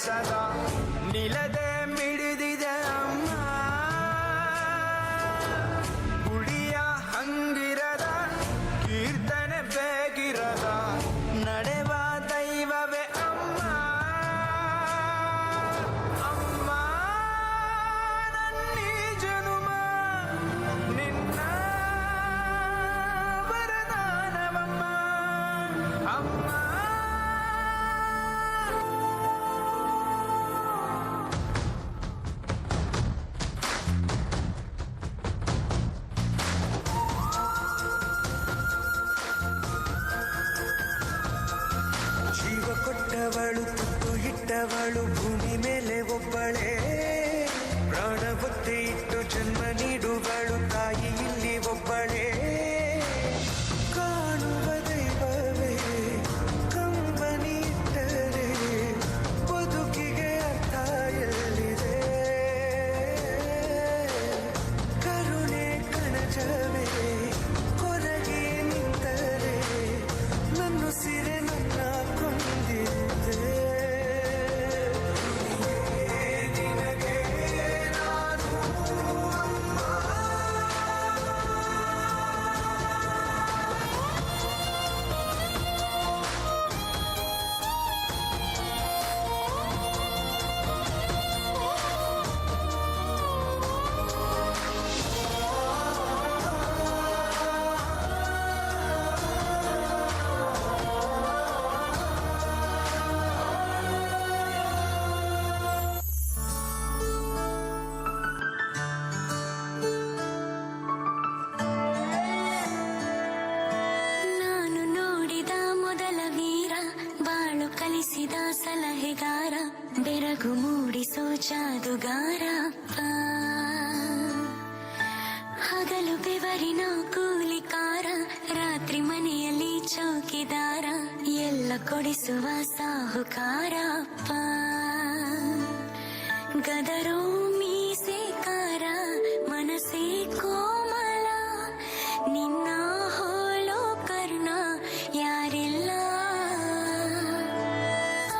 ಸದಾ ನಿಲದೆ ಮಿಡಿದಿದೆ ಅಮ್ಮ ಗುಡಿಯ ಹಂಗಿರದ ಕೀರ್ತನೆ ಬೇಗಿರದ ನಡೆವ ದೈವವೇ ಅಮ್ಮ ಅಮ್ಮ ನನ್ನೀ ಜನುಮ ನಿನ್ನ ವರದಾನವಮ್ಮ ಅಮ್ಮ. ಜೀವ ಕೊಟ್ಟವಳು ತುತ್ತು ಇಟ್ಟವಳು ಭೂಮಿ ಮೇಲೆ ಒಬ್ಬಳೇ ಪ್ರಾಣ ಒತ್ತೆ ಇಟ್ಟು ಜನ್ಮ ನೀಡುವಳು ತಾಯಿ ಇಲ್ಲಿ ಒಬ್ಬಳೇ ಕಾಣುವ ದೈವವೇ ಕಂಬನಿ ಇಟ್ಟರೆ ಬದುಕಿಗೆ ಅರ್ಥ ಎಲ್ಲಿದೆ ಕರುಣೆ ಕಣಜವೇ ಕೊರಗೆ ನಿಂತರೆ ನನ್ನ ಸಿರೆ ನನ್ನ ಕೊಂದಿದೆ ನಿನಗೆ ನಾನು ಅಮ್ಮ. ನಾನು ನೋಡಿದ ಮೊದಲ ವೀರ ಬಾಳು ಕಲಿಸಿದ ಸಲಹೆಗಾರ ಬೆರಗು ಮೂಡಿಸೋ ಜಾದುಗಾರ ಅಪ್ಪ. ಹಗಲು ಬೆವರಿನ ಕೂಲಿಕಾರ ರಾತ್ರಿ ಮನೆಯಲ್ಲಿ ಚೌಕಿದಾರ ಎಲ್ಲ ಕೊಡಿಸುವ ಸಾಹುಕಾರ ಅಪ್ಪ. ಗದರೋ ಮೀಸೆಕಾರ ಮನಸ್ಸೇ ಕೋಮಲ ನಿನ್ನ ಹೋಲೋ ಕರ್ಣ ಯಾರಿಲ್ಲ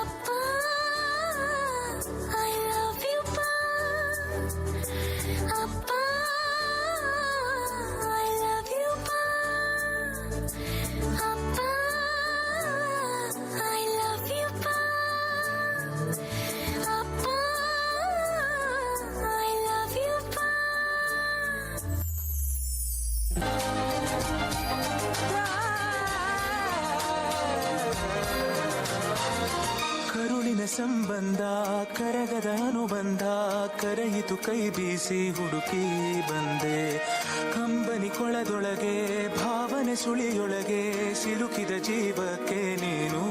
ಅಪ್ಪ. ಐ ಲವ್ ಯು ಅಪ್ಪ. ಐ ಲವ್ ಯು ಅಪ್ಪ. ಐ ಲವ್ ಯು ಅಪ್ಪ. ಐ ಲವ್ ಯು ಕರುಳಿನ ಸಂಬಂಧ ಕರಗದ ಅನುಬಂಧ ಕರೆಯಿತು ಕೈ ಬೀಸಿ ಹುಡುಕಿ ಬಂದೆ ಕಂಬನಿ ಕೊಳದೊಳಗೆ ಭಾವನೆ ಸುಳಿಯೊಳಗೆ ಸಿಲುಕಿದ ಜೀವಕ್ಕೆ ನೀನು